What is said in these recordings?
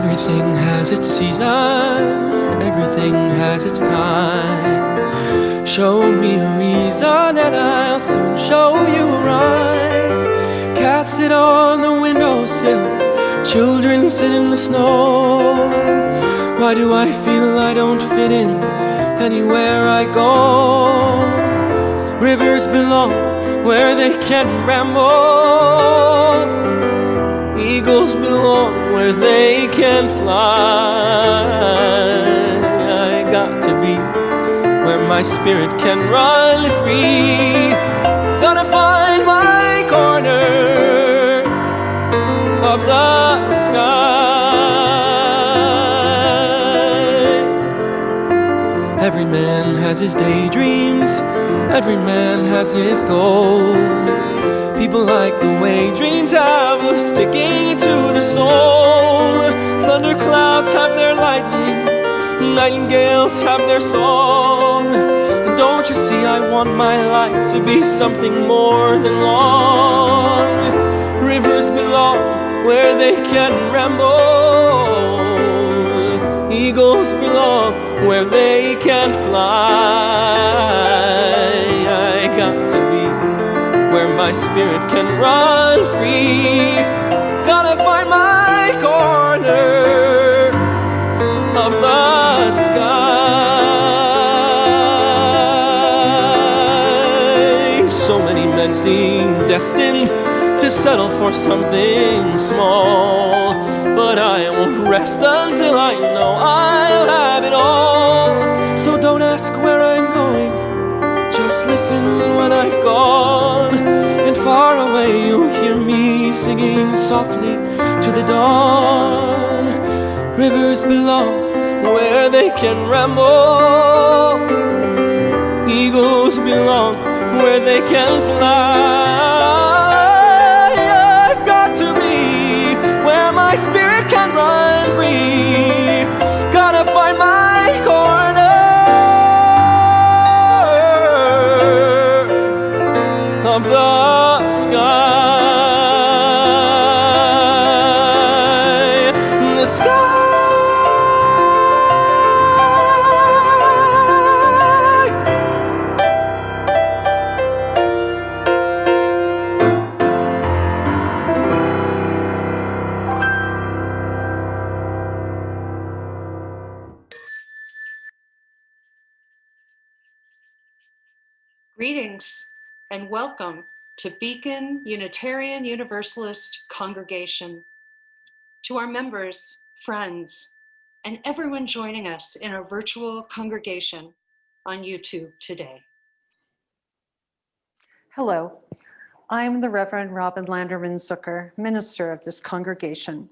Everything has its season, everything has its time. Show me a reason and I'll soon show you right. Cats sit on the windowsill, children sit in the snow. Why do I feel I don't fit in anywhere I go? Rivers belong where they can ramble. Eagles belong where they can fly. I got to be where my spirit can run free. Gotta find my corner of the sky. Every man has his daydreams, every man has his goals. People like the way dreams have of sticking to the soul. Thunderclouds have their lightning, nightingales have their song. And don't you see, I want my life to be something more than long. Rivers belong where they can ramble. Eagles belong where they can fly. I got to be where my spirit can run free. Gotta find my corner of the sky. So many men seem destined to settle for something small, but I won't rest until I know I'll have it all. So don't ask where I'm going, just listen when I've gone, and far away you'll hear me singing softly to the dawn. Rivers belong where they can ramble. Eagles belong where they can fly. I've got to be where my spirit can run free. Gotta find my corner of the sky, the sky. Greetings and welcome to Beacon Unitarian Universalist Congregation. To our members, friends, and everyone joining us in our virtual congregation on YouTube today. Hello, I'm the Reverend Robin Landerman Zucker, minister of this congregation,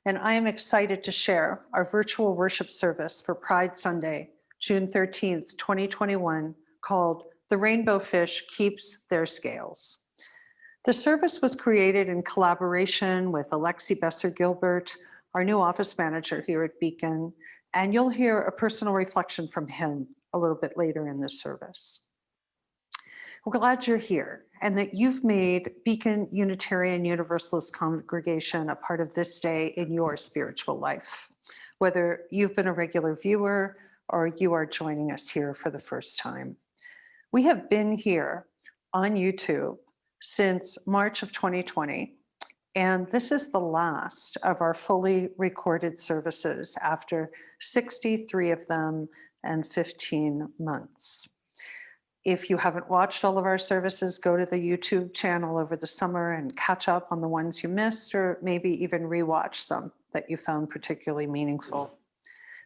and I am excited to share our virtual worship service for Pride Sunday, June 13th, 2021, called The Rainbow Fish Keeps Their Scales. The service was created in collaboration with Alexei Besser-Gilbert, our new office manager here at Beacon, and you'll hear a personal reflection from him a little bit later in this service. We're glad you're here and that you've made Beacon Unitarian Universalist Congregation a part of this day in your spiritual life, whether you've been a regular viewer or you are joining us here for the first time. We have been here on YouTube since March of 2020, and this is the last of our fully recorded services after 63 of them and 15 months. If you haven't watched all of our services, go to the YouTube channel over the summer and catch up on the ones you missed, or maybe even rewatch some that you found particularly meaningful.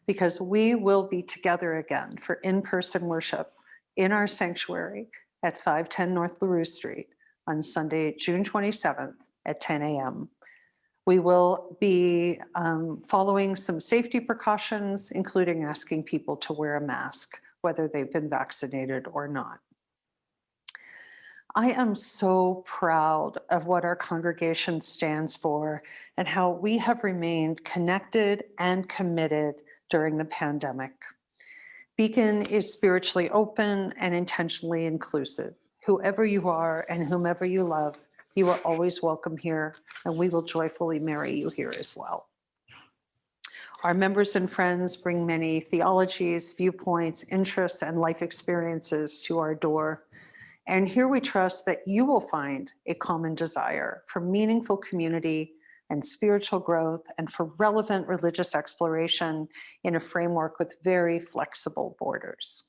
Because we will be together again for in-person worship in our sanctuary at 510 North LaRue Street on Sunday, June 27th at 10 a.m. We will be following some safety precautions, including asking people to wear a mask, whether they've been vaccinated or not. I am so proud of what our congregation stands for and how we have remained connected and committed during the pandemic. Beacon is spiritually open and intentionally inclusive. Whoever you are and whomever you love, you are always welcome here, and we will joyfully marry you here as well. Our members and friends bring many theologies, viewpoints, interests, and life experiences to our door. And here we trust that you will find a common desire for meaningful community and spiritual growth and for relevant religious exploration in a framework with very flexible borders.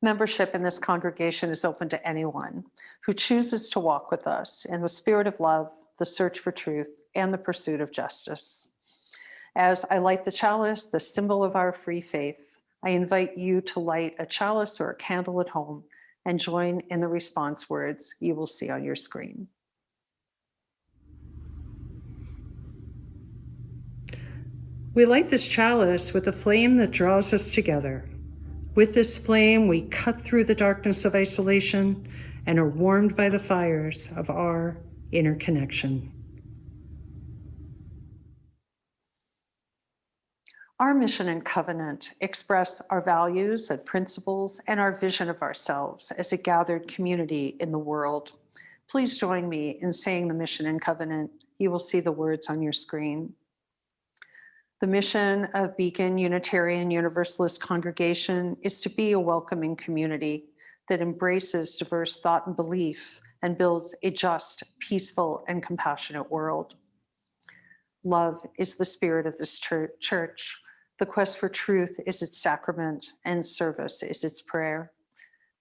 Membership in this congregation is open to anyone who chooses to walk with us in the spirit of love, the search for truth, and the pursuit of justice. As I light the chalice, the symbol of our free faith, I invite you to light a chalice or a candle at home and join in the response words you will see on your screen. We light this chalice with a flame that draws us together. With this flame, we cut through the darkness of isolation and are warmed by the fires of our inner connection. Our mission and covenant express our values and principles and our vision of ourselves as a gathered community in the world. Please join me in saying the mission and covenant. You will see the words on your screen. The mission of Beacon Unitarian Universalist Congregation is to be a welcoming community that embraces diverse thought and belief and builds a just, peaceful, and compassionate world. Love is the spirit of this church. The quest for truth is its sacrament, and service is its prayer.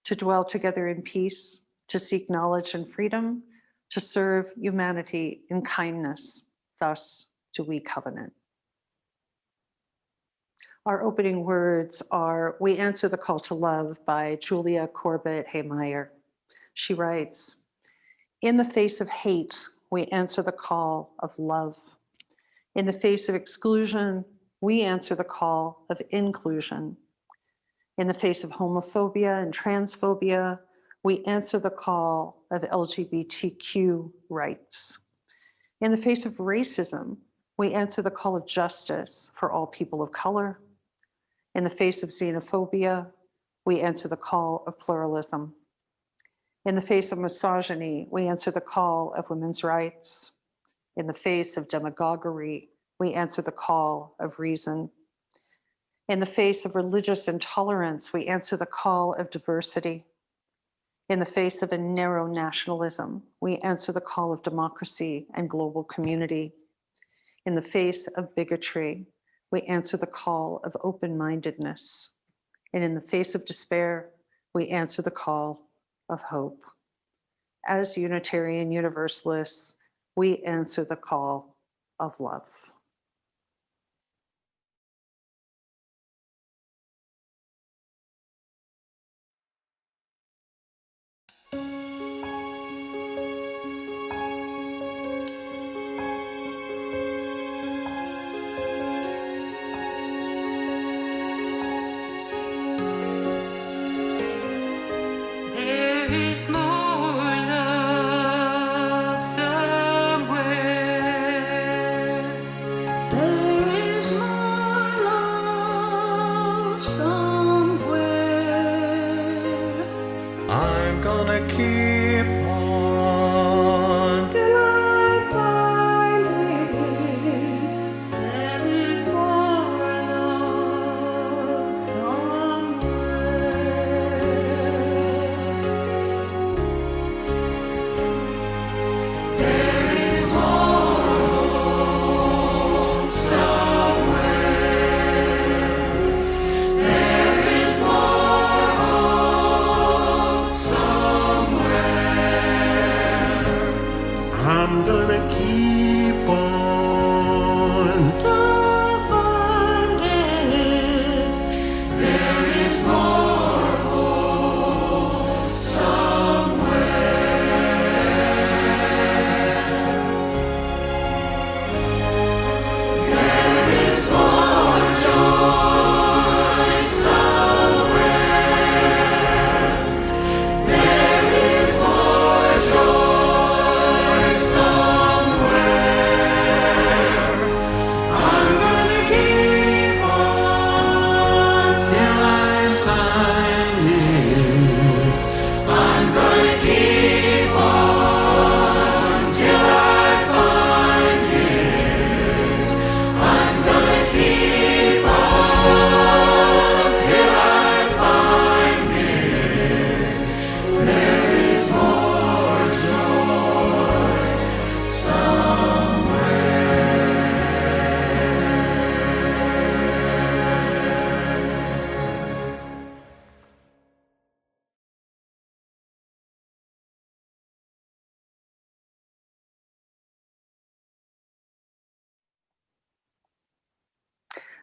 To dwell together in peace, to seek knowledge and freedom, to serve humanity in kindness. Thus do we covenant. Our opening words are "We Answer the Call to Love" by Julia Corbett Haymeyer. She writes, "In the face of hate, we answer the call of love. In the face of exclusion, we answer the call of inclusion. In the face of homophobia and transphobia, we answer the call of LGBTQ rights. In the face of racism, we answer the call of justice for all people of color. In the face of xenophobia, we answer the call of pluralism. In the face of misogyny, we answer the call of women's rights. In the face of demagoguery, we answer the call of reason. In the face of religious intolerance, we answer the call of diversity. In the face of a narrow nationalism, we answer the call of democracy and global community. In the face of bigotry, we answer the call of open-mindedness. And in the face of despair, we answer the call of hope. As Unitarian Universalists, we answer the call of love." There is more love somewhere. There is more love somewhere. I'm gonna keep on till I find it. There is more love somewhere.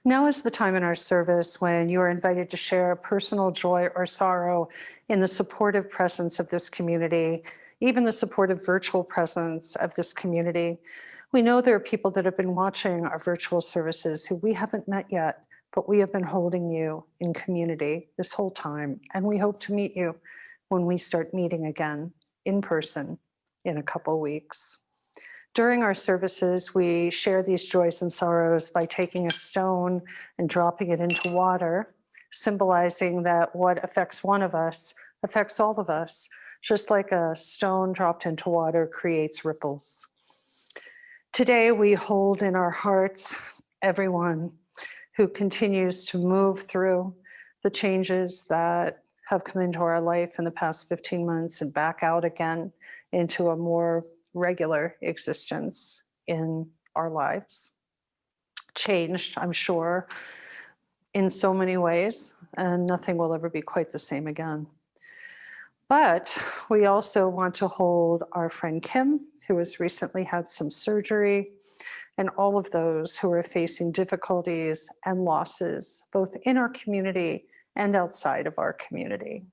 Now is the time in our service when you are invited to share personal joy or sorrow in the supportive presence of this community, even the supportive virtual presence of this community. We know there are people that have been watching our virtual services who we haven't met yet, but we have been holding you in community this whole time, and we hope to meet you when we start meeting again in person in a couple weeks. During our services, we share these joys and sorrows by taking a stone and dropping it into water, symbolizing that what affects one of us affects all of us, just like a stone dropped into water creates ripples. Today, we hold in our hearts everyone who continues to move through the changes that have come into our life in the past 15 months and back out again into a more regular existence in our lives. Changed, I'm sure, in so many ways, and nothing will ever be quite the same again. But we also want to hold our friend Kim, who has recently had some surgery, and all of those who are facing difficulties and losses, both in our community and outside of our community.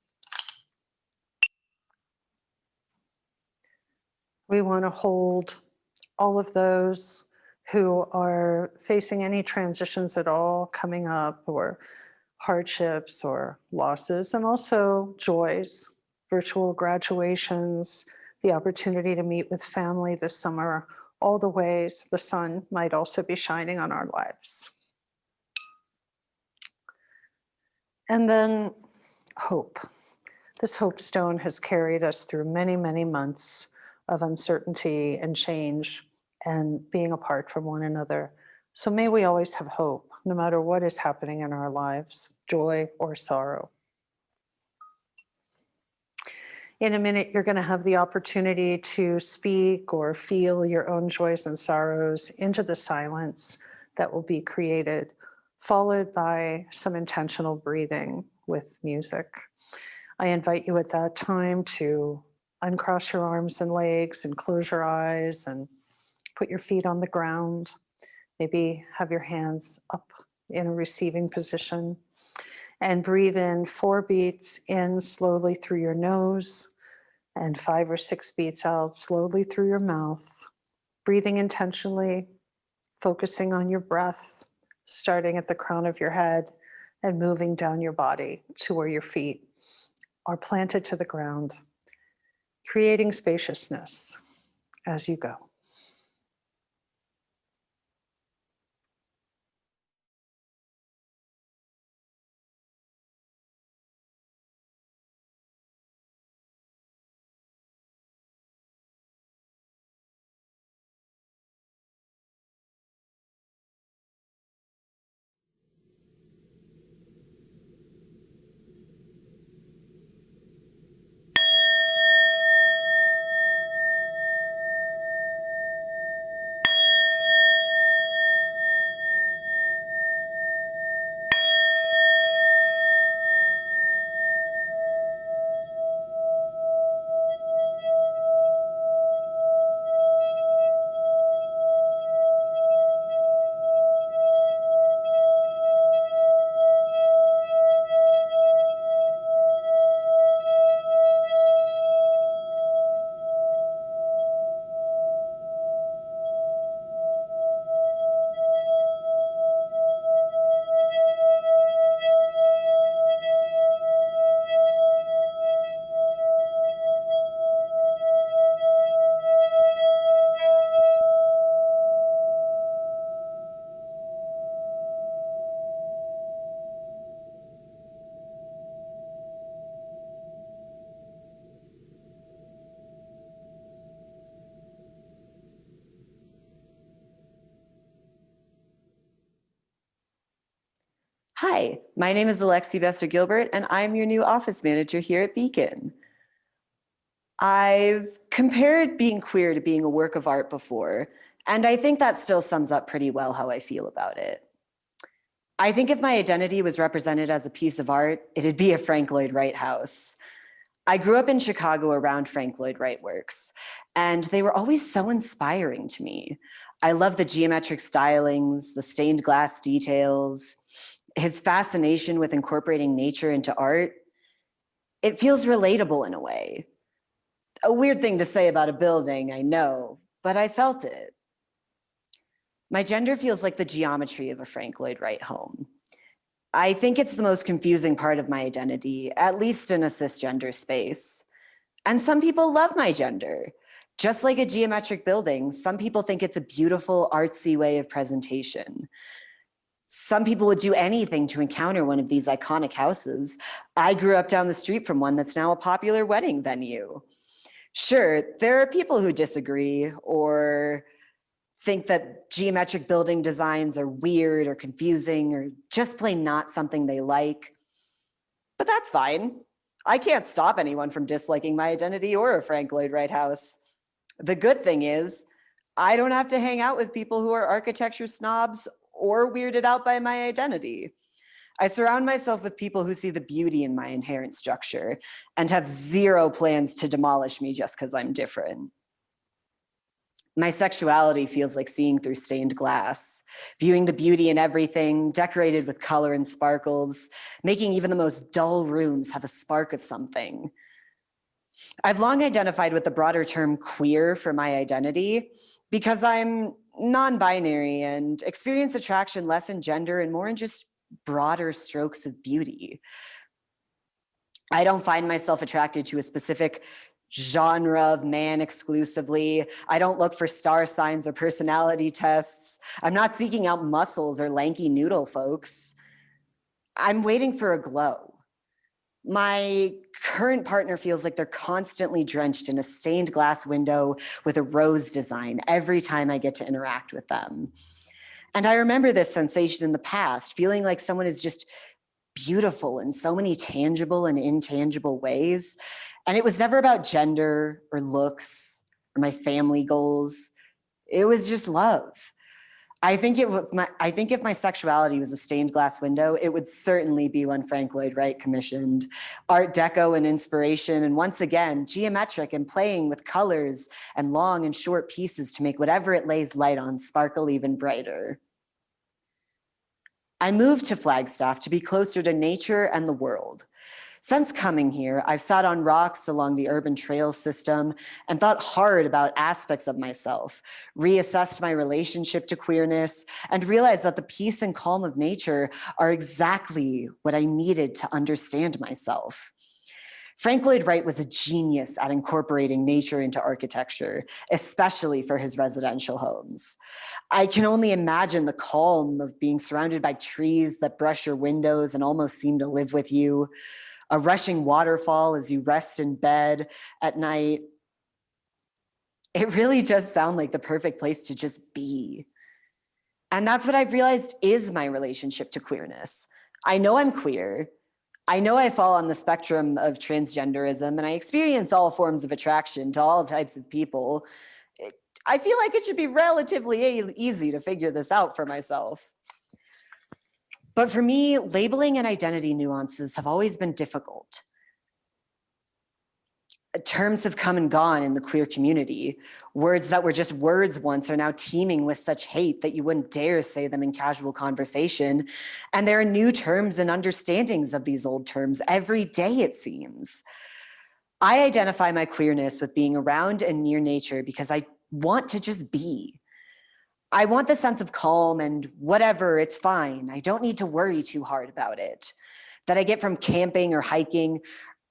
We want to hold all of those who are facing any transitions at all coming up, or hardships or losses, and also joys, virtual graduations, the opportunity to meet with family this summer, all the ways the sun might also be shining on our lives. And then hope. This hope stone has carried us through many, many months of uncertainty and change and being apart from one another. So may we always have hope, no matter what is happening in our lives, joy or sorrow. In a minute, you're going to have the opportunity to speak or feel your own joys and sorrows into the silence that will be created, followed by some intentional breathing with music. I invite you at that time to uncross your arms and legs and close your eyes and put your feet on the ground. Maybe have your hands up in a receiving position, and breathe in 4 beats in slowly through your nose and 5 or 6 beats out slowly through your mouth, breathing intentionally, focusing on your breath, starting at the crown of your head and moving down your body to where your feet are planted to the ground, creating spaciousness as you go. Hi, my name is Alexei Besser-Gilbert, and I'm your new office manager here at Beacon. I've compared being queer to being a work of art before, and I think that still sums up pretty well how I feel about it. I think if my identity was represented as a piece of art, it'd be a Frank Lloyd Wright house. I grew up in Chicago around Frank Lloyd Wright works, and they were always so inspiring to me. I love the geometric stylings, the stained glass details, his fascination with incorporating nature into art. It feels relatable in a way. A weird thing to say about a building, I know, but I felt it. My gender feels like the geometry of a Frank Lloyd Wright home. I think it's the most confusing part of my identity, at least in a cisgender space. And some people love my gender. Just like a geometric building, some people think it's a beautiful, artsy way of presentation. Some people would do anything to encounter one of these iconic houses. I grew up down the street from one that's now a popular wedding venue. Sure, there are people who disagree or think that geometric building designs are weird or confusing or just plain not something they like. But that's fine. I can't stop anyone from disliking my identity or a Frank Lloyd Wright house. The good thing is, I don't have to hang out with people who are architecture snobs or weirded out by my identity. I surround myself with people who see the beauty in my inherent structure and have zero plans to demolish me just because I'm different. My sexuality feels like seeing through stained glass, viewing the beauty in everything, decorated with color and sparkles, making even the most dull rooms have a spark of something. I've long identified with the broader term queer for my identity because I'm non-binary and experience attraction less in gender and more in just broader strokes of beauty. I don't find myself attracted to a specific genre of man exclusively. I don't look for star signs or personality tests. I'm not seeking out muscles or lanky noodle folks. I'm waiting for a glow. My current partner feels like they're constantly drenched in a stained glass window with a rose design every time I get to interact with them. And I remember this sensation in the past, feeling like someone is just beautiful in so many tangible and intangible ways. And it was never about gender or looks or my family goals. It was just love. I think if my sexuality was a stained glass window, it would certainly be one Frank Lloyd Wright commissioned. Art Deco and inspiration, and once again, geometric and playing with colors and long and short pieces to make whatever it lays light on sparkle even brighter. I moved to Flagstaff to be closer to nature and the world. Since coming here, I've sat on rocks along the urban trail system and thought hard about aspects of myself, reassessed my relationship to queerness, and realized that the peace and calm of nature are exactly what I needed to understand myself. Frank Lloyd Wright was a genius at incorporating nature into architecture, especially for his residential homes. I can only imagine the calm of being surrounded by trees that brush your windows and almost seem to live with you, a rushing waterfall as you rest in bed at night. It really does sound like the perfect place to just be. And that's what I've realized is my relationship to queerness. I know I'm queer. I know I fall on the spectrum of transgenderism, and I experience all forms of attraction to all types of people. I feel like it should be relatively easy to figure this out for myself. But for me, labeling and identity nuances have always been difficult. Terms have come and gone in the queer community. Words that were just words once are now teeming with such hate that you wouldn't dare say them in casual conversation. And there are new terms and understandings of these old terms every day, it seems. I identify my queerness with being around and near nature because I want to just be. I want the sense of calm and whatever, it's fine. I don't need to worry too hard about it. That I get from camping or hiking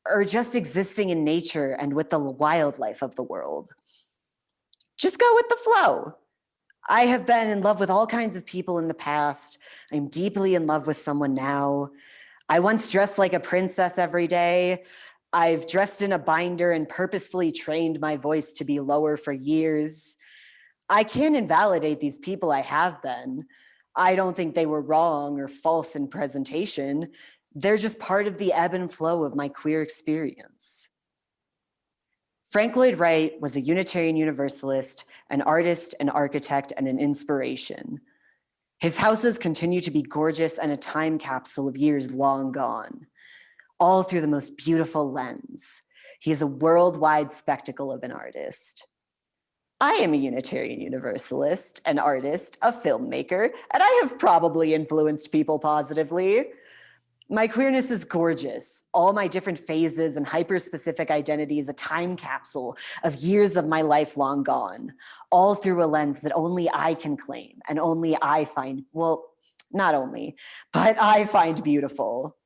or just existing in nature and with the wildlife of the world. Just go with the flow. I have been in love with all kinds of people in the past. I'm deeply in love with someone now. I once dressed like a princess every day. I've dressed in a binder and purposefully trained my voice to be lower for years. I can't invalidate these people I have been. I don't think they were wrong or false in presentation. They're just part of the ebb and flow of my queer experience. Frank Lloyd Wright was a Unitarian Universalist, an artist, an architect, and an inspiration. His houses continue to be gorgeous and a time capsule of years long gone, all through the most beautiful lens. He is a worldwide spectacle of an artist. I am a Unitarian Universalist, an artist, a filmmaker, and I have probably influenced people positively. My queerness is gorgeous. All my different phases and hyper-specific identities, a time capsule of years of my life long gone, all through a lens that only I can claim and only I find, well, not only, but I find beautiful.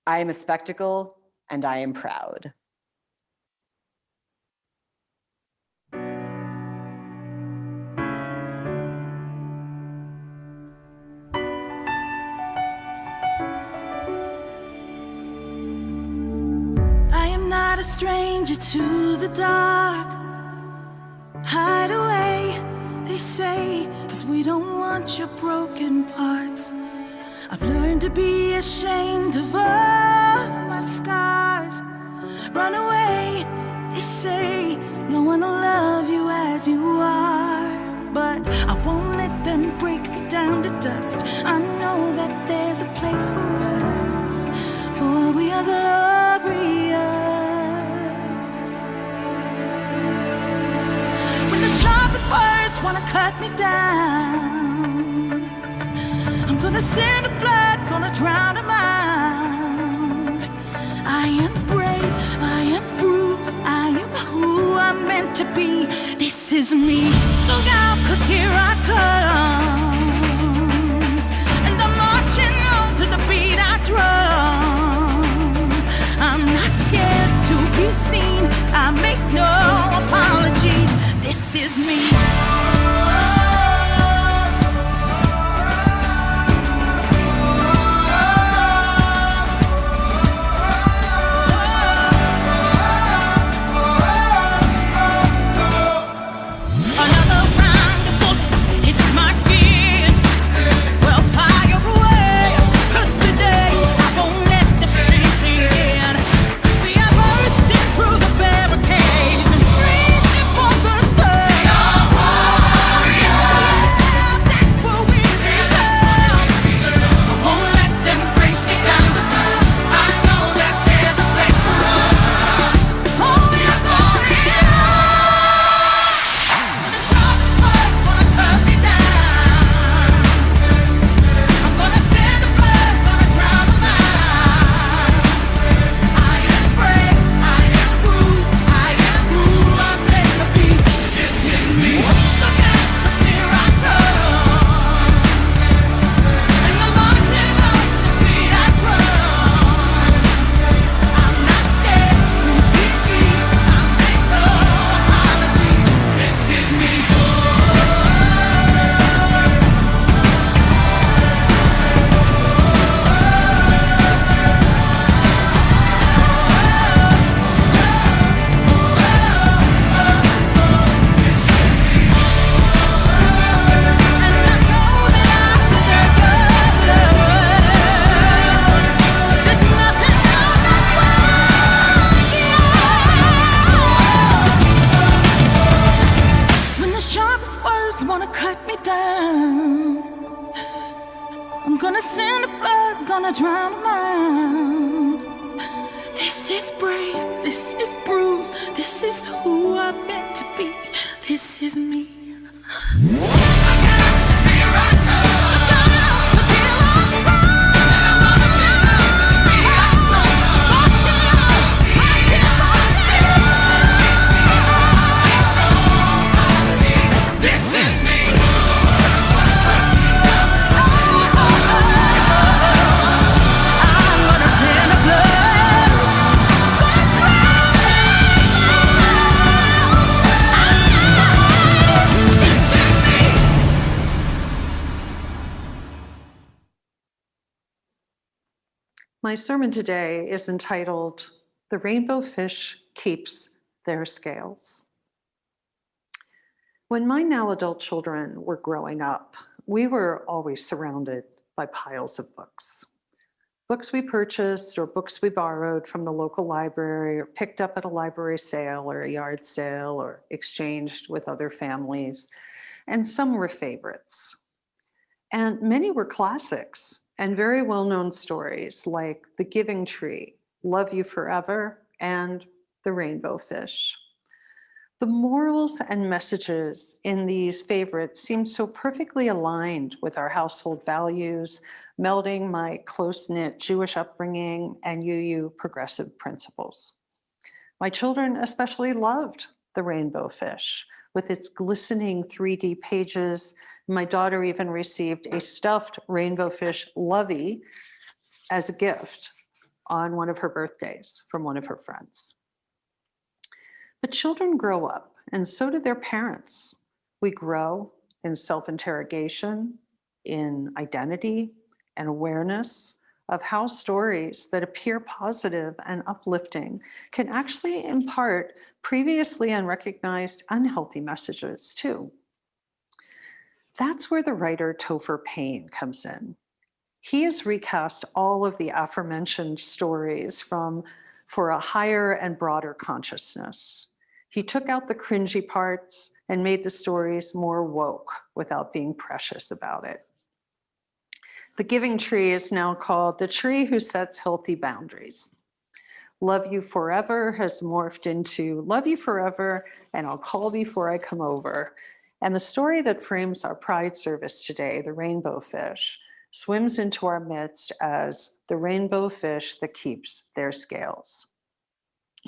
I am a spectacle and I am proud. A stranger to the dark. Hide away, they say, 'cause we don't want your broken parts. I've learned to be ashamed of all my scars. Run away, they say, no one will love you as you are. But I won't let them break me down to dust. I know that there's a place for us, for we are glorious. Sharpest words wanna cut me down. I'm gonna send the blood, gonna drown them out. I am brave, I am bruised, I am who I'm meant to be. This is me. Look out, 'cause here I come. And I'm marching on to the beat I drum. I'm not scared to be seen, I make no apologies. This is me. Another round of bullets hits my skin. Well, fire away, 'cause today I won't let the shit in. We are bursting through the barricades and reaching for the sun. That's what we become. I won't let them break me down to dust. I know that there's a place for us. Oh, we are glorious. When the sharpest words wanna cut me down, I'm gonna send the blood, gonna drown them out. I am brave, I am bruised, I am who I'm meant to be. This is me. Look out, 'cause here I come. And I'm marching on to the beat I drum. I'm not scared to be seen, I make no apologies. This is me. When the sharpest words wanna cut me down, I'm gonna send the blood, gonna drown them out. This is brave, this is bruised, this is who I'm meant to be. This is me. This is me. I'm gonna send the blood, gonna drown This is me. My sermon today is entitled, "The Rainbow Fish Keeps Their Scales." When my now adult children were growing up, we were always surrounded by piles of books. Books we purchased or books we borrowed from the local library or picked up at a library sale or a yard sale or exchanged with other families. And some were favorites. And many were classics and very well-known stories like The Giving Tree, Love You Forever, and The Rainbow Fish. The morals and messages in these favorites seem so perfectly aligned with our household values, melding my close-knit Jewish upbringing and UU progressive principles. My children especially loved the rainbow fish with its glistening 3D pages. My daughter even received a stuffed rainbow fish lovey as a gift on one of her birthdays from one of her friends. But children grow up, and so do their parents. We grow in self-interrogation, in identity and awareness of how stories that appear positive and uplifting can actually impart previously unrecognized unhealthy messages too. That's where the writer Topher Payne comes in. He has recast all of the aforementioned stories for a higher and broader consciousness. He took out the cringy parts and made the stories more woke without being precious about it. The giving tree is now called the tree who sets healthy boundaries. Love you forever has morphed into love you forever and I'll call before I come over. And the story that frames our pride service today, the rainbow fish, swims into our midst as the rainbow fish that keeps their scales.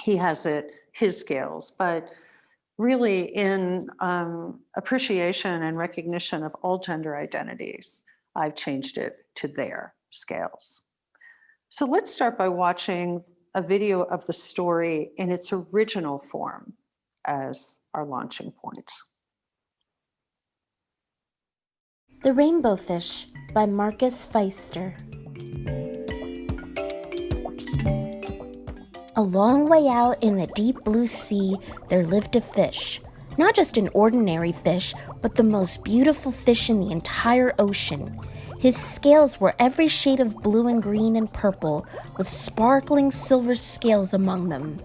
He has his scales, but really in appreciation and recognition of all gender identities, I've changed it to their scales. So let's start by watching a video of the story in its original form as our launching point. The Rainbow Fish by Marcus Pfister. A long way out in the deep blue sea, there lived a fish. Not just an ordinary fish, but the most beautiful fish in the entire ocean. His scales were every shade of blue and green and purple, with sparkling silver scales among them.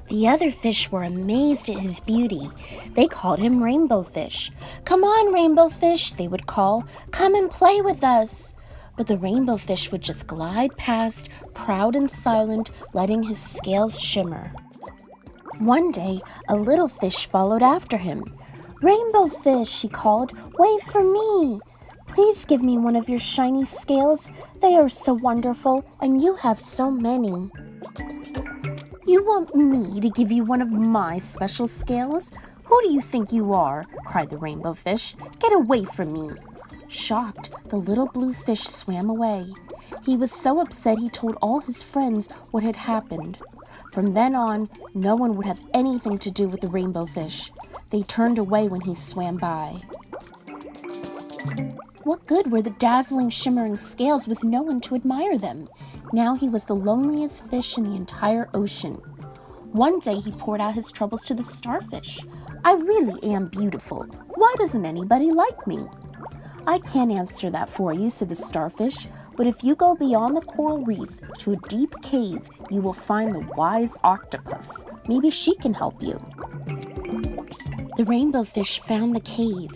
The other fish were amazed at his beauty. They called him Rainbow Fish. "Come on, Rainbow Fish," they would call. "Come and play with us." But the Rainbow Fish would just glide past, proud and silent, letting his scales shimmer. One day, a little fish followed after him. "Rainbow Fish," she called, "wait for me. Please give me one of your shiny scales. They are so wonderful, and you have so many." "You want me to give you one of my special scales? Who do you think you are?" cried the Rainbow Fish. "Get away from me." Shocked, the little blue fish swam away. He was so upset he told all his friends what had happened. From then on, no one would have anything to do with the Rainbow Fish. They turned away when he swam by. What good were the dazzling, shimmering scales with no one to admire them? Now he was the loneliest fish in the entire ocean. One day he poured out his troubles to the starfish. "I really am beautiful. Why doesn't anybody like me?" "I can't answer that for you," said the starfish, "but if you go beyond the coral reef to a deep cave, you will find the wise octopus. Maybe she can help you." The Rainbow Fish found the cave.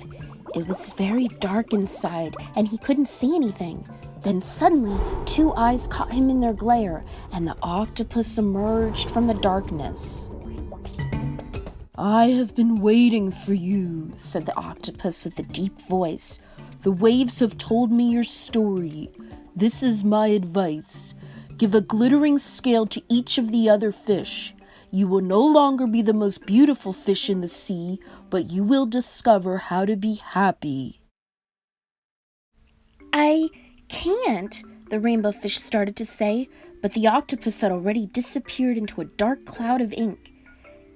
It was very dark inside, and he couldn't see anything. Then suddenly, two eyes caught him in their glare, and the octopus emerged from the darkness. "I have been waiting for you," said the octopus with a deep voice. "The waves have told me your story. This is my advice. Give a glittering scale to each of the other fish. You will no longer be the most beautiful fish in the sea, but you will discover how to be happy." "I can't," the Rainbow Fish started to say, but the octopus had already disappeared into a dark cloud of ink.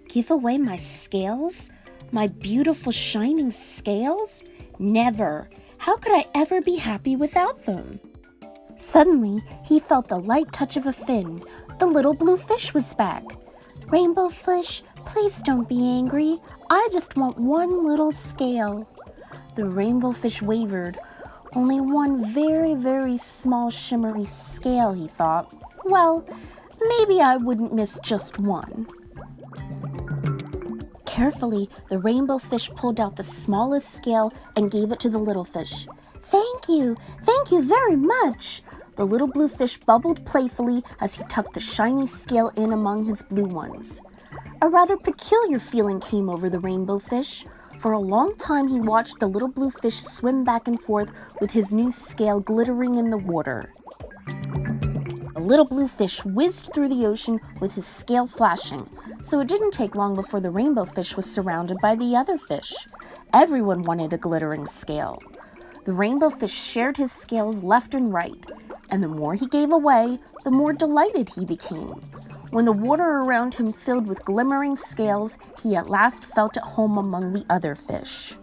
"Give away my scales? My beautiful shining scales? Never! How could I ever be happy without them?" Suddenly, he felt the light touch of a fin. The little blue fish was back. "Rainbow Fish, please don't be angry. I just want one little scale." The Rainbow Fish wavered. Only one very, very small shimmery scale, he thought. Well, maybe I wouldn't miss just one. Carefully, the Rainbow Fish pulled out the smallest scale and gave it to the little fish. Thank you very much." The little blue fish bubbled playfully as he tucked the shiny scale in among his blue ones. A rather peculiar feeling came over the rainbow fish. For a long time he watched the little blue fish swim back and forth with his new scale glittering in the water. The little blue fish whizzed through the ocean with his scale flashing, so it didn't take long before the rainbow fish was surrounded by the other fish. Everyone wanted a glittering scale. The rainbow fish shared his scales left and right, and the more he gave away, the more delighted he became. When the water around him filled with glimmering scales, he at last felt at home among the other fish.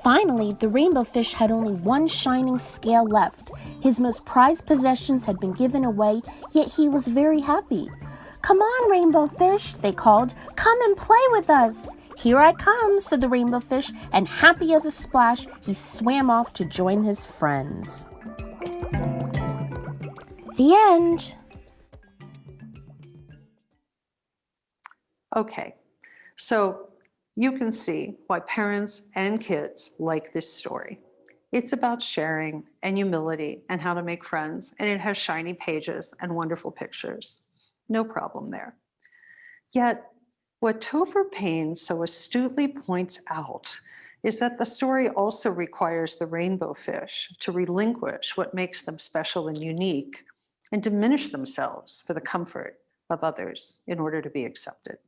Finally, the rainbow fish had only one shining scale left. His most prized possessions had been given away, yet he was very happy. "Come on, rainbow fish," they called. "Come and play with us." "Here I come," said the rainbow fish, and happy as a splash, he swam off to join his friends. The end. Okay, so you can see why parents and kids like this story. It's about sharing and humility and how to make friends, and it has shiny pages and wonderful pictures. No problem there. Yet, what Topher Payne so astutely points out is that the story also requires the rainbow fish to relinquish what makes them special and unique and diminish themselves for the comfort of others in order to be accepted.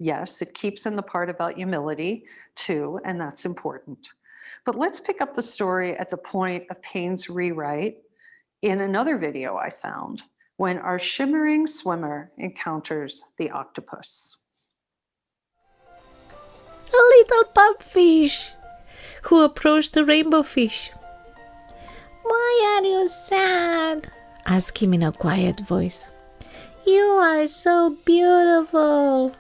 Yes, it keeps in the part about humility too, and that's important. But let's pick up the story at the point of Payne's rewrite in another video I found when our shimmering swimmer encounters the octopus. A little pupfish who approached the rainbow fish. "Why are you sad?" asked him in a quiet voice. "You are so beautiful."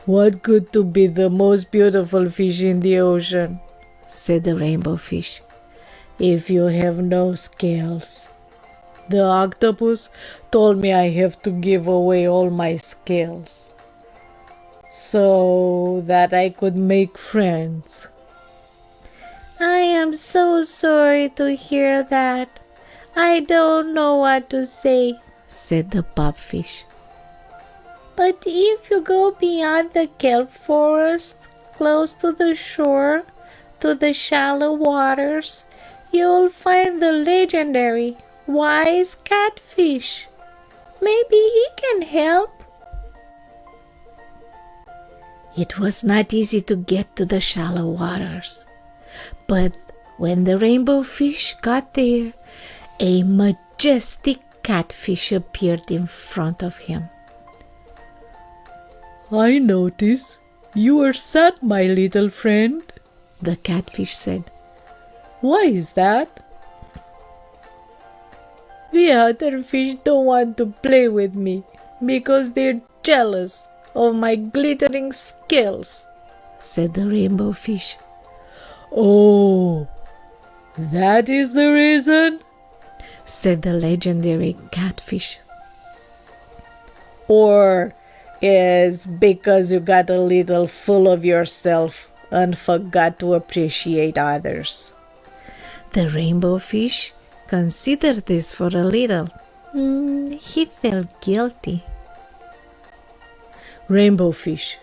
"What good to be the most beautiful fish in the ocean," said the rainbow fish, "if you have no scales? The octopus told me I have to give away all my scales so that I could make friends." "I am so sorry to hear that. I don't know what to say," said the pupfish. "But if you go beyond the kelp forest, close to the shore, to the shallow waters, you'll find the legendary wise catfish. Maybe he can help." It was not easy to get to the shallow waters, but when the rainbow fish got there, a majestic catfish appeared in front of him. "I notice you are sad, my little friend," the catfish said. "Why is that?" "The other fish don't want to play with me because they're jealous of my glittering scales," said the rainbow fish. "Oh, that is the reason?" said the legendary catfish. "Or is because you got a little full of yourself and forgot to appreciate others?" The rainbow fish considered this for a little. He felt guilty. "Rainbow fish,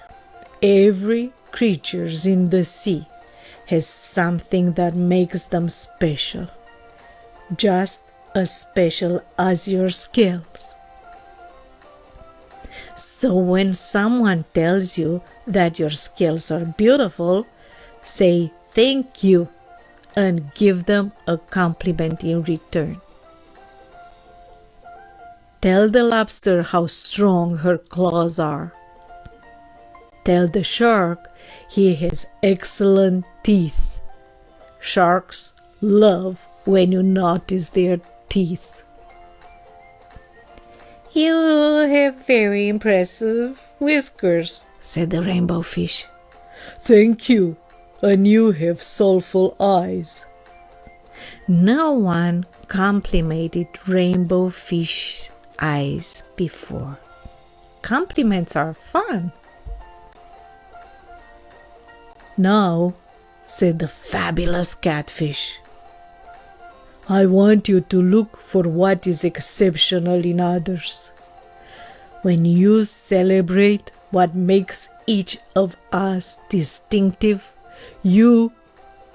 every creature in the sea has something that makes them special, just as special as your scales. So when someone tells you that your scales are beautiful, say thank you and give them a compliment in return. Tell the lobster how strong her claws are. Tell the shark he has excellent teeth. Sharks love when you notice their teeth." "You have very impressive whiskers," said the rainbow fish. "Thank you, and you have soulful eyes." No one complimented rainbow fish eyes before. Compliments are fun. "Now," said the fabulous catfish, "I want you to look for what is exceptional in others. When you celebrate what makes each of us distinctive, you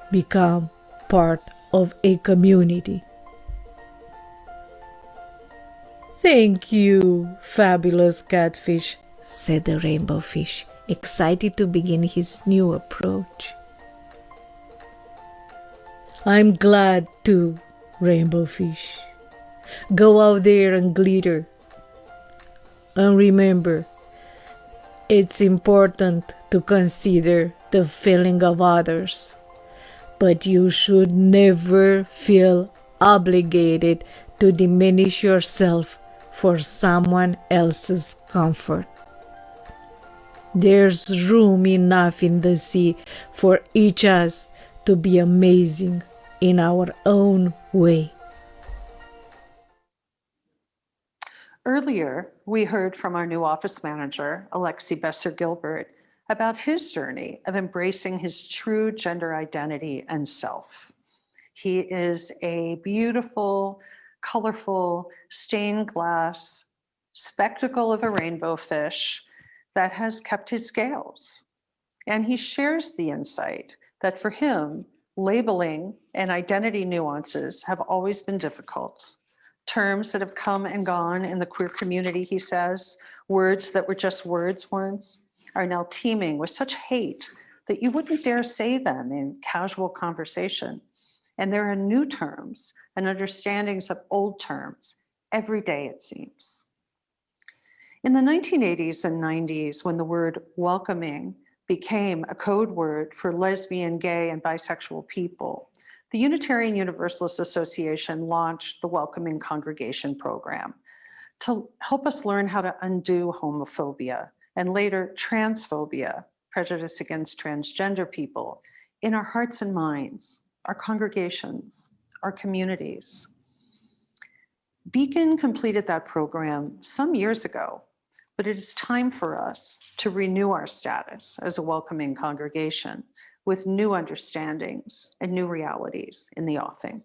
become part of a community. Thank you, Fabulous Catfish, said the rainbow fish, excited to begin his new approach. I'm glad too, rainbow fish. Go out there and glitter. And remember, it's important to consider the feeling of others, but you should never feel obligated to diminish yourself for someone else's comfort. There's room enough in the sea for each us to be amazing in our own way. Earlier, we heard from our new office manager, Alexei Besser-Gilbert, about his journey of embracing his true gender identity and self. He is a beautiful, colorful, stained glass spectacle of a rainbow fish that has kept his scales. And he shares the insight that for him, labeling and identity nuances have always been difficult. Terms that have come and gone in the queer community, he says, words that were just words once, are now teeming with such hate that you wouldn't dare say them in casual conversation. And there are new terms and understandings of old terms every day, it seems. In the 1980s and 90s, when the word welcoming became a code word for lesbian, gay, and bisexual people, the Unitarian Universalist Association launched the Welcoming Congregation program to help us learn how to undo homophobia and later transphobia, prejudice against transgender people, in our hearts and minds, our congregations, our communities. Beacon completed that program some years ago, but it is time for us to renew our status as a welcoming congregation with new understandings and new realities in the offing.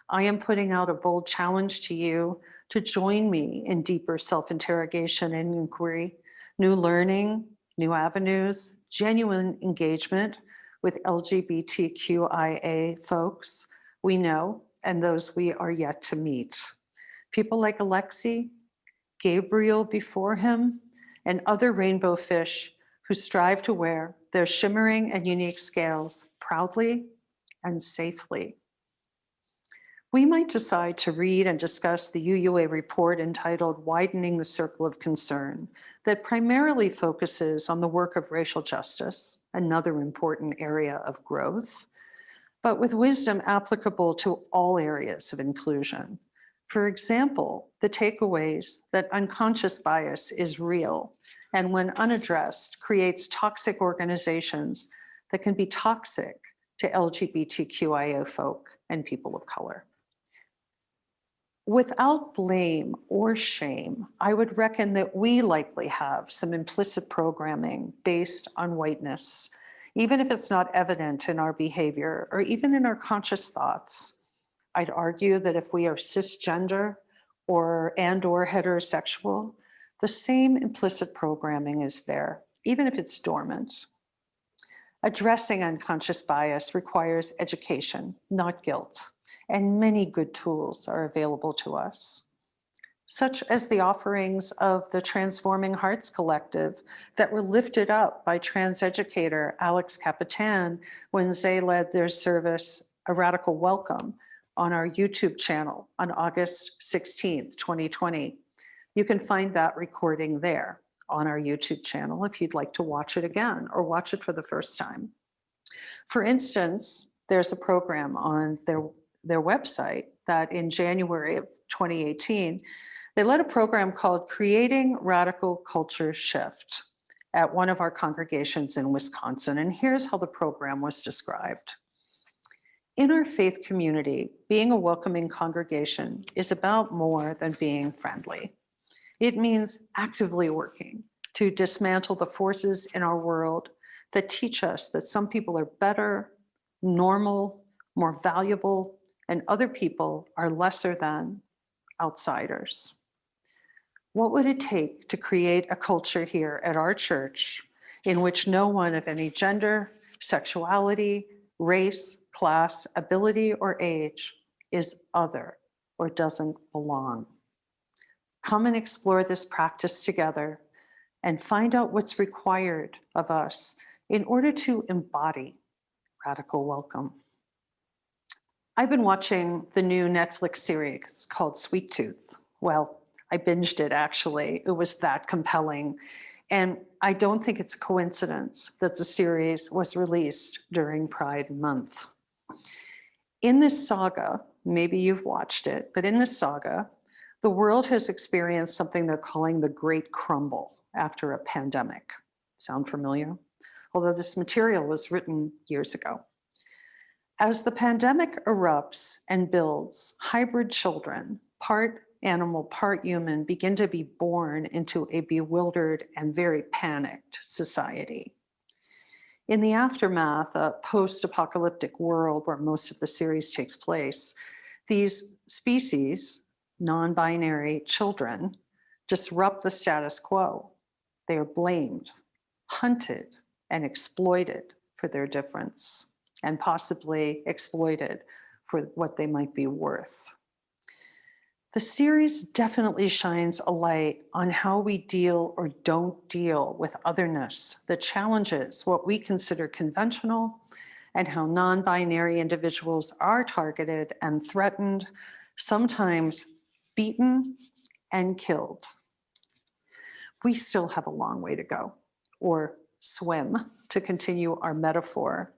I am putting out a bold challenge to you to join me in deeper self-interrogation and inquiry, new learning, new avenues, genuine engagement with LGBTQIA folks we know and those we are yet to meet. People like Alexei, Gabriel before him, and other rainbow fish who strive to wear their shimmering and unique scales proudly and safely. We might decide to read and discuss the UUA report entitled Widening the Circle of Concern that primarily focuses on the work of racial justice, another important area of growth, but with wisdom applicable to all areas of inclusion. For example, the takeaways that unconscious bias is real and when unaddressed creates toxic organizations that can be toxic to LGBTQIA folk and people of color. Without blame or shame, I would reckon that we likely have some implicit programming based on whiteness, even if it's not evident in our behavior or even in our conscious thoughts. I'd argue that if we are cisgender or heterosexual, the same implicit programming is there, even if it's dormant. Addressing unconscious bias requires education, not guilt, and many good tools are available to us, such as the offerings of the Transforming Hearts Collective that were lifted up by trans educator Alex Capitan when they led their service, A Radical Welcome, on our YouTube channel on August 16th, 2020. You can find that recording there on our YouTube channel if you'd like to watch it again or watch it for the first time. For instance, there's a program on their website that in January of 2018, they led a program called Creating Radical Culture Shift at one of our congregations in Wisconsin. And here's how the program was described. In our faith community, being a welcoming congregation is about more than being friendly. It means actively working to dismantle the forces in our world that teach us that some people are better, normal, more valuable, and other people are lesser than outsiders. What would it take to create a culture here at our church in which no one of any gender, sexuality, race, class, ability, or age is other or doesn't belong? Come and explore this practice together and find out what's required of us in order to embody radical welcome. I've been watching the new Netflix series called Sweet Tooth. Well, I binged it actually. It was that compelling. And I don't think it's a coincidence that the series was released during Pride Month. In this saga, maybe you've watched it, but in this saga, the world has experienced something they're calling the Great Crumble after a pandemic. Sound familiar? Although this material was written years ago. As the pandemic erupts and builds, hybrid children, part animal, part human, begin to be born into a bewildered and very panicked society. In the aftermath, a post-apocalyptic world where most of the series takes place, these species, non-binary children, disrupt the status quo. They are blamed, hunted, and exploited for their difference, and possibly exploited for what they might be worth. The series definitely shines a light on how we deal or don't deal with otherness that challenges what we consider conventional, and how non-binary individuals are targeted and threatened, sometimes beaten and killed. We still have a long way to go, or swim, to continue our metaphor.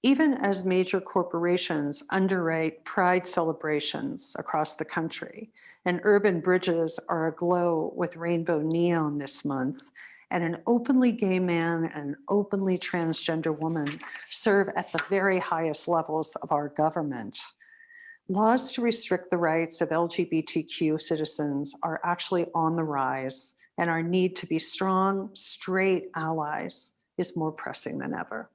Even as major corporations underwrite pride celebrations across the country, and urban bridges are aglow with rainbow neon this month, and an openly gay man and an openly transgender woman serve at the very highest levels of our government, laws to restrict the rights of LGBTQ citizens are actually on the rise, and our need to be strong, straight allies is more pressing than ever.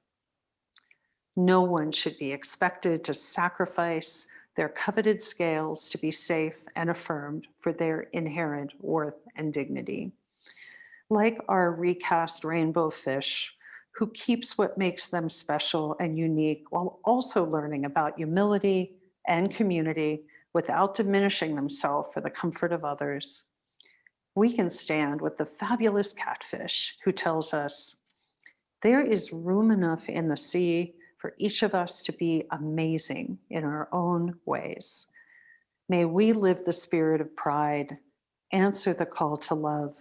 No one should be expected to sacrifice their coveted scales to be safe and affirmed for their inherent worth and dignity. Like our recast rainbow fish, who keeps what makes them special and unique while also learning about humility and community without diminishing themselves for the comfort of others, we can stand with the fabulous catfish who tells us, there is room enough in the sea for each of us to be amazing in our own ways. May we live the spirit of pride, answer the call to love,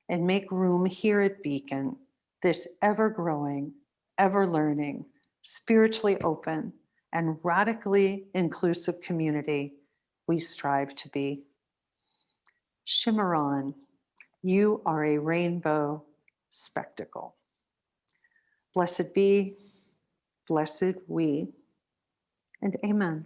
and make room here at Beacon, this ever-growing, ever-learning, spiritually open, and radically inclusive community we strive to be. Shimmer on, you are a rainbow spectacle. Blessed be, blessed we, and amen.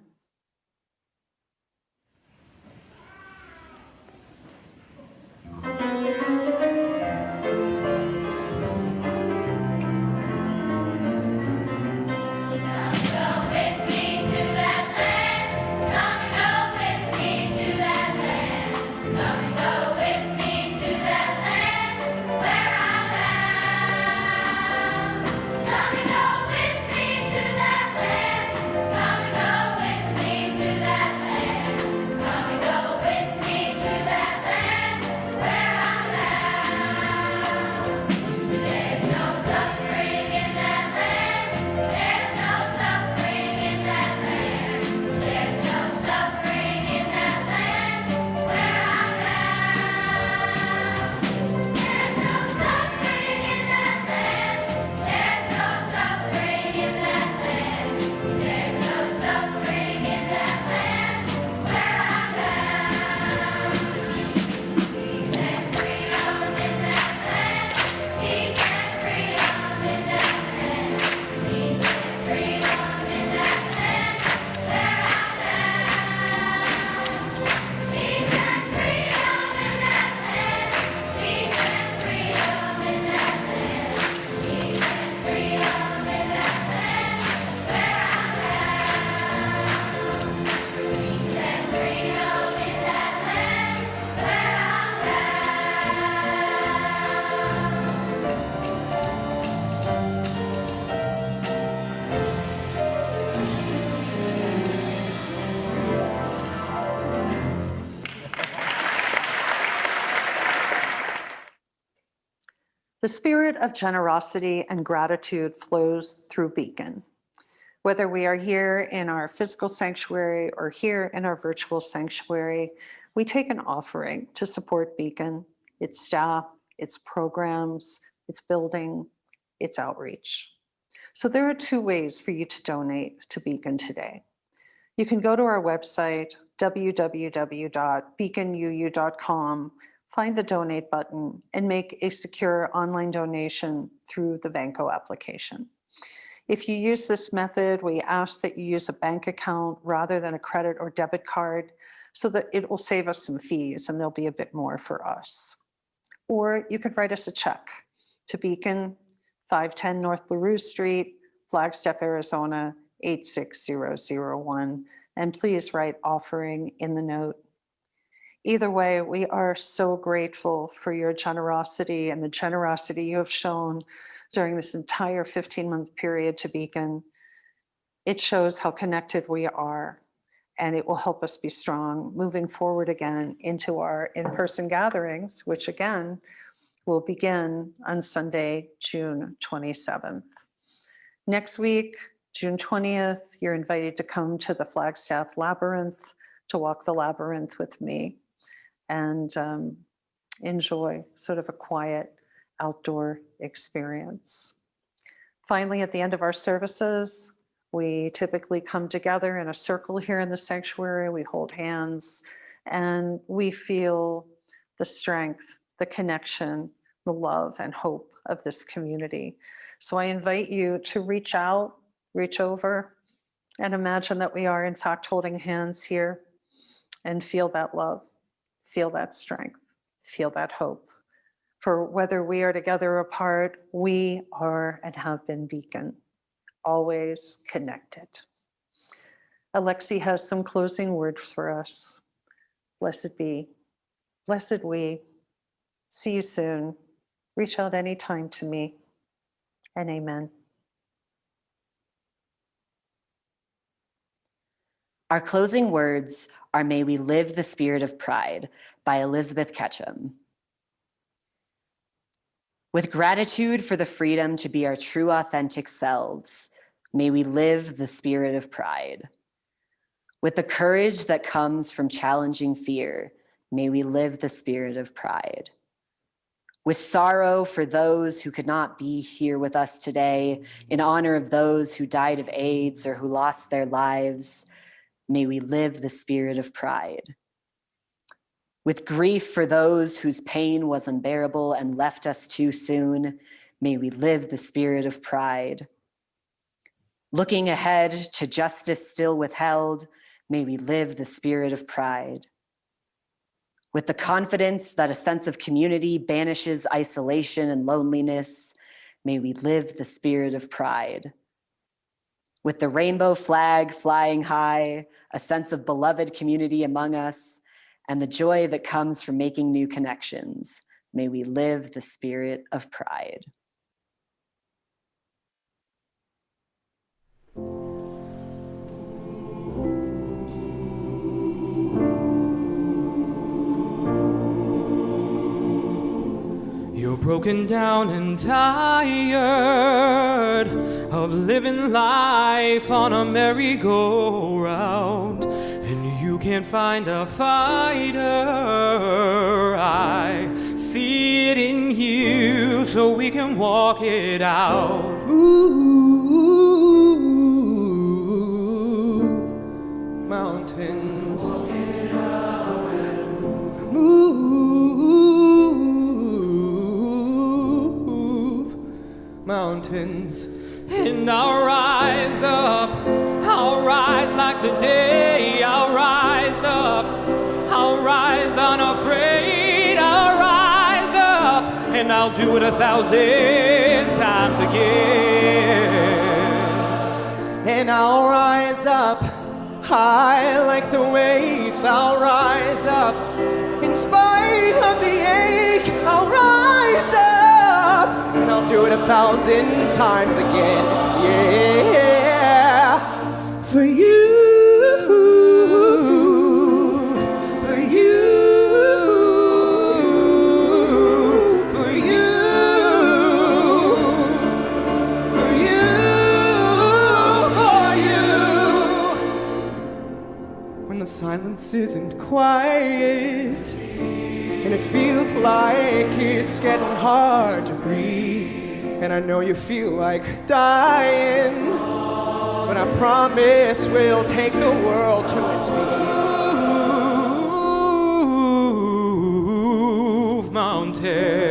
The spirit of generosity and gratitude flows through Beacon. Whether we are here in our physical sanctuary or here in our virtual sanctuary, we take an offering to support Beacon, its staff, its programs, its building, its outreach. So there are two ways for you to donate to Beacon today. You can go to our website, www.beaconuu.com, find the donate button, and make a secure online donation through the Vanco application. If you use this method, we ask that you use a bank account rather than a credit or debit card so that it will save us some fees and there'll be a bit more for us. Or you could write us a check to Beacon, 510 North LaRue Street, Flagstaff, Arizona, 86001. And please write offering in the note. Either way, we are so grateful for your generosity and the generosity you have shown during this entire 15-month period to Beacon. It shows how connected we are, and it will help us be strong moving forward again into our in-person gatherings, which again will begin on Sunday, June 27th. Next week, June 20th, you're invited to come to the Flagstaff Labyrinth to walk the labyrinth with me and enjoy sort of a quiet outdoor experience. Finally, at the end of our services, we typically come together in a circle here in the sanctuary. We hold hands and we feel the strength, the connection, the love and hope of this community. So I invite you to reach out, reach over, and imagine that we are in fact holding hands here and feel that love, feel that strength, feel that hope. For whether we are together or apart, we are and have been Beacon, always connected. Alexei has some closing words for us. Blessed be, blessed we. See you soon. Reach out anytime to me, and amen. Our closing words are May We Live the Spirit of Pride by Elizabeth Ketchum. With gratitude for the freedom to be our true authentic selves, may we live the spirit of pride. With the courage that comes from challenging fear, may we live the spirit of pride. With sorrow for those who could not be here with us today, in honor of those who died of AIDS or who lost their lives, may we live the spirit of pride. With grief for those whose pain was unbearable and left us too soon, may we live the spirit of pride. Looking ahead to justice still withheld, may we live the spirit of pride. With the confidence that a sense of community banishes isolation and loneliness, may we live the spirit of pride. With the rainbow flag flying high, a sense of beloved community among us, and the joy that comes from making new connections, may we live the spirit of pride. You're broken down and tired of living life on a merry-go-round, and you can't find a fighter. I see it in you, so we can walk it out. Move mountains, walk it out and move mountains. And I'll rise up, I'll rise like the day, I'll rise up, I'll rise unafraid, I'll rise up, and I'll do it 1,000 times again. And I'll rise up, high like the waves, I'll rise up, in spite of the ache, I'll rise up. And I'll do it 1,000 times again, yeah. For you, for you, for you. and it feels like it's getting hard to breathe. And I know you feel like dying, but I promise we'll take the world to its feet. Move mountains.